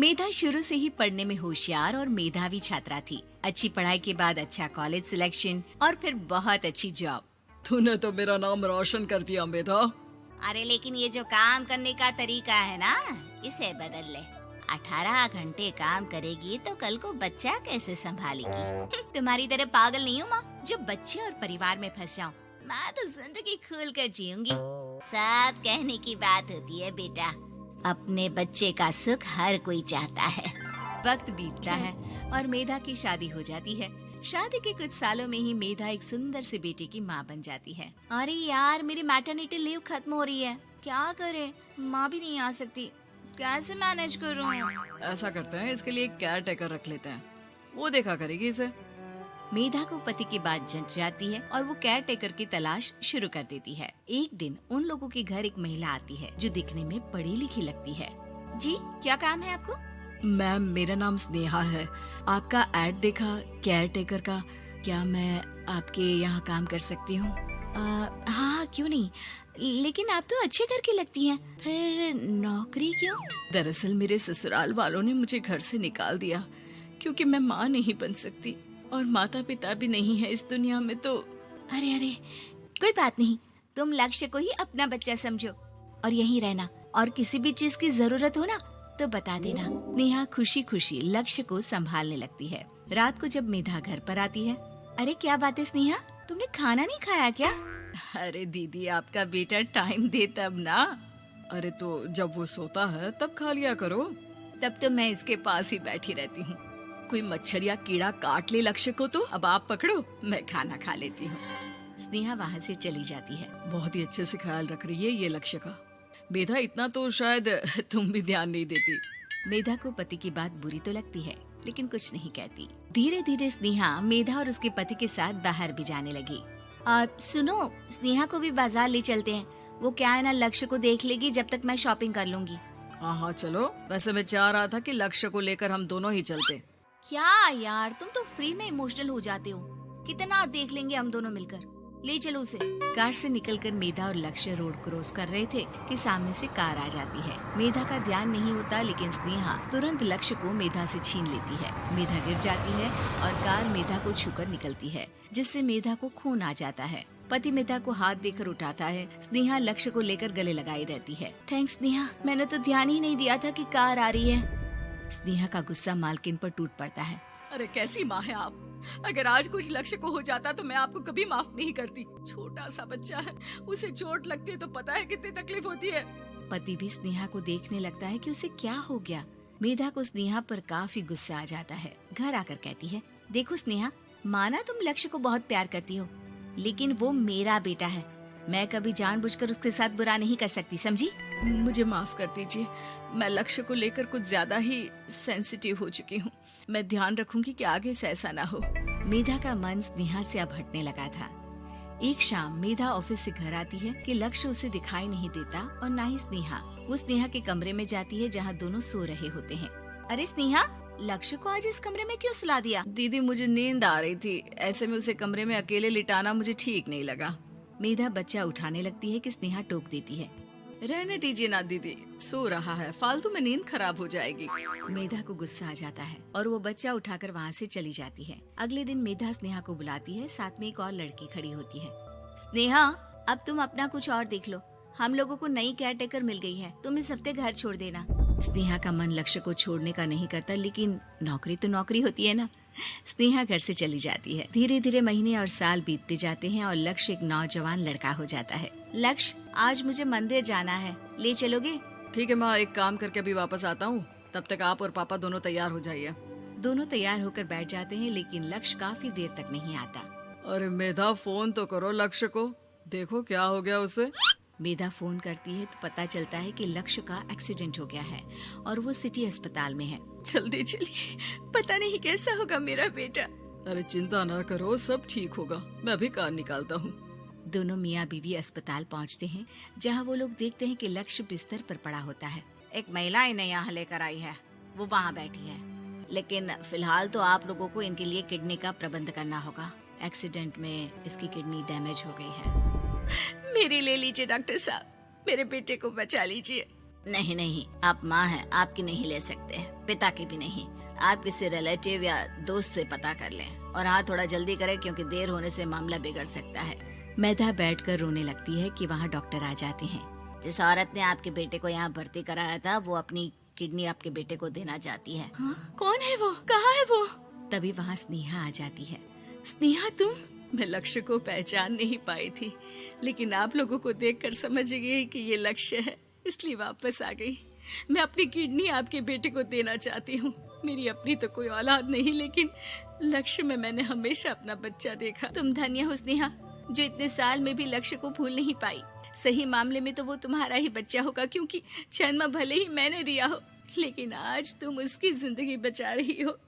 मेधा शुरू से ही पढ़ने में होशियार और मेधावी छात्रा थी। अच्छी पढ़ाई के बाद अच्छा कॉलेज सिलेक्शन और फिर बहुत अच्छी जॉब। तूने तो मेरा नाम रोशन कर दिया मेधा। अरे लेकिन ये जो काम करने का तरीका है ना, इसे बदल ले। 18 घंटे काम करेगी तो कल को बच्चा कैसे संभालेगी? तुम्हारी तरह पागल नहीं हूँ माँ, जो बच्चे और परिवार में फंस जाऊँ। मैं तो जिंदगी खुल कर जीऊंगी। सब कहने की बात होती है बेटा, अपने बच्चे का सुख हर कोई चाहता है। वक्त बीतता है और मेधा की शादी हो जाती है। शादी के कुछ सालों में ही मेधा एक सुंदर से बेटे की माँ बन जाती है। अरे यार, मेरी मैटरनिटी लीव खत्म हो रही है, क्या करे? माँ भी नहीं आ सकती, कैसे मैनेज करूँ? ऐसा करते हैं, इसके लिए एक केयर टेकर रख लेते हैं, वो देखा करेगी इसे। मेधा को पति की बात जंच जाती है और वो केयर टेकर की तलाश शुरू कर देती है। एक दिन उन लोगों के घर एक महिला आती है जो दिखने में पढ़ी लिखी लगती है। जी, क्या काम है आपको? मैम, मेरा नाम स्नेहा है। आपका एड देखा केयर टेकर का, क्या मैं आपके यहाँ काम कर सकती हूँ? हाँ, क्यों नहीं, लेकिन आप तो अच्छे घर की लगती हैं, फिर नौकरी क्यों? दरअसल मेरे ससुराल वालों ने मुझे घर से निकाल दिया क्योंकि मैं माँ नहीं बन सकती और माता पिता भी नहीं है इस दुनिया में। तो अरे अरे, कोई बात नहीं, तुम लक्ष्य को ही अपना बच्चा समझो और यहीं रहना, और किसी भी चीज की जरूरत हो ना तो बता देना। नेहा खुशी खुशी लक्ष्य को संभालने लगती है। रात को जब मेधा घर पर आती है, अरे क्या बात है स्नेहा, तुमने खाना नहीं खाया क्या? अरे दीदी, आपका बेटा टाइम दे तब ना। अरे तो जब वो सोता है तब खा लिया करो। तब तो मैं इसके पास ही बैठी रहती हूँ। कोई मच्छर या कीड़ा काट ले लक्ष्य को तो अब आप पकड़ो, मैं खाना खा लेती हूँ। स्नेहा वहाँ से चली जाती है। बहुत ही अच्छे से ख्याल रख रही है ये लक्ष्य का। मेधा, इतना तो शायद तुम भी ध्यान नहीं देती। मेधा को पति की बात बुरी तो लगती है, लेकिन कुछ नहीं कहती। धीरे धीरे स्नेहा मेधा और उसके पति के साथ बाहर भी जाने लगी। सुनो, स्नेहा को भी बाजार ले चलते हैं, वो क्या है ना, लक्ष्य को देख लेगी जब तक मैं शॉपिंग कर लूंगी। हाँ चलो, वैसे मैं चाह रहा था कि लक्ष्य को लेकर हम दोनों ही चलते। क्या यार, तुम तो फ्री में इमोशनल हो जाते हो, कितना देख लेंगे हम दोनों मिलकर, ले चलो उसे। कार से निकलकर मेधा और लक्ष्य रोड क्रॉस कर रहे थे कि सामने से कार आ जाती है। मेधा का ध्यान नहीं होता, लेकिन स्नेहा तुरंत लक्ष्य को मेधा से छीन लेती है। मेधा गिर जाती है और कार मेधा को छूकर निकलती है, जिससे मेधा को खून आ जाता है। पति मेधा को हाथ देकर उठाता है। स्नेहा लक्ष्य को लेकर गले लगाई रहती है। थैंक्स स्नेहा, मैंने तो ध्यान ही नहीं दिया था कि कार आ रही है। स्नेहा का गुस्सा मालकिन पर टूट पड़ता है। अरे कैसी माँ है आप, अगर आज कुछ लक्ष्य को हो जाता तो मैं आपको कभी माफ नहीं करती। छोटा सा बच्चा है, उसे चोट लगती है तो पता है कितनी तकलीफ होती है। पति भी स्नेहा को देखने लगता है कि उसे क्या हो गया। मेधा को स्नेहा पर काफी गुस्सा आ जाता है। घर आकर कहती है, देखो स्नेहा, माना तुम लक्ष्य को बहुत प्यार करती हो, लेकिन वो मेरा बेटा है, मैं कभी जानबूझकर उसके साथ बुरा नहीं कर सकती, समझी? मुझे माफ कर दीजिए, मैं लक्ष्य को लेकर कुछ ज्यादा ही सेंसिटिव हो चुकी हूँ। मैं ध्यान रखूंगी कि आगे से ऐसा ना हो। मेधा का मन स्नेहा से अब हटने लगा था। एक शाम मेधा ऑफिस से घर आती है कि लक्ष्य उसे दिखाई नहीं देता और ना ही स्नेहा। वो स्नेहा के कमरे में जाती है जहाँ दोनों सो रहे होते हैं। अरे स्नेहा, लक्ष्य को आज इस कमरे में क्यों सुला दिया? दीदी, मुझे नींद आ रही थी, ऐसे में उसे कमरे में अकेले लिटाना मुझे ठीक नहीं लगा। मेधा बच्चा उठाने लगती है कि स्नेहा टोक देती है। रहने दीजिए ना दीदी, सो रहा है, फालतू में नींद खराब हो जाएगी। मेधा को गुस्सा आ जाता है और वो बच्चा उठाकर वहाँ से चली जाती है। अगले दिन मेधा स्नेहा को बुलाती है, साथ में एक और लड़की खड़ी होती है। स्नेहा, अब तुम अपना कुछ और देख लो, हम लोगों को नई केयर टेकर मिल गई है, तुम इस हफ्ते घर छोड़ देना। स्नेहा का मन लक्ष्य को छोड़ने का नहीं करता, लेकिन नौकरी तो नौकरी होती है ना। स्नेहा घर से चली जाती है। धीरे धीरे महीने और साल बीतते जाते हैं और लक्ष्य एक नौजवान लड़का हो जाता है। लक्ष्य, आज मुझे मंदिर जाना है, ले चलोगे? ठीक है माँ, एक काम करके अभी वापस आता हूँ, तब तक आप और पापा दोनों तैयार हो जाइए। दोनों तैयार होकर बैठ जाते हैं, लेकिन लक्ष्य काफी देर तक नहीं आता। अरे मेधा, फोन तो करो लक्ष्य को, देखो क्या हो गया उसे। मेधा फोन करती है तो पता चलता है कि लक्ष्य का एक्सीडेंट हो गया है और वो सिटी अस्पताल में है। जल्दी चलिए, पता नहीं कैसा होगा मेरा बेटा। अरे चिंता ना करो, सब ठीक होगा, मैं अभी कार निकालता हूँ। दोनों मियाँ बीवी अस्पताल पहुँचते हैं, जहाँ वो लोग देखते हैं कि लक्ष्य बिस्तर पर पड़ा होता है। एक महिला इन्हें यहाँ लेकर आई है, वो वहाँ बैठी है, लेकिन फिलहाल तो आप लोगों को इनके लिए किडनी का प्रबंध करना होगा। एक्सीडेंट में इसकी किडनी डैमेज हो गई है। मेरी ले लीजिए डॉक्टर साहब, मेरे बेटे को बचा लीजिए। नहीं नहीं, आप माँ हैं, आपकी नहीं ले सकते, पिता की भी नहीं। आप किसी रिलेटिव या दोस्त से पता कर लें और हाँ थोड़ा जल्दी करें क्योंकि देर होने से मामला बिगड़ सकता है। मेधा बैठकर रोने लगती है कि वहाँ डॉक्टर आ जाते हैं। जिस औरत ने आपके बेटे को यहाँ भर्ती कराया था वो अपनी किडनी आपके बेटे को देना चाहती है। हाँ? कौन है वो? कहाँ है वो? तभी वहाँ स्नेहा आ जाती है। स्नेहा तुम? मैं लक्ष्य को पहचान नहीं पाई थी, लेकिन आप लोगों को देखकर समझ गई कि ये लक्ष्य है, इसलिए वापस आ गई। मैं अपनी किडनी आपके बेटे को देना चाहती हूँ। मेरी अपनी तो कोई औलाद नहीं, लेकिन लक्ष्य में मैंने हमेशा अपना बच्चा देखा। तुम धन्य हो स्नेहा, जो इतने साल में भी लक्ष्य को भूल नहीं पाई। सही मामले में तो वो तुम्हारा ही बच्चा होगा, क्योंकि जन्म भले ही मैंने दिया हो, लेकिन आज तुम उसकी जिंदगी बचा रही हो।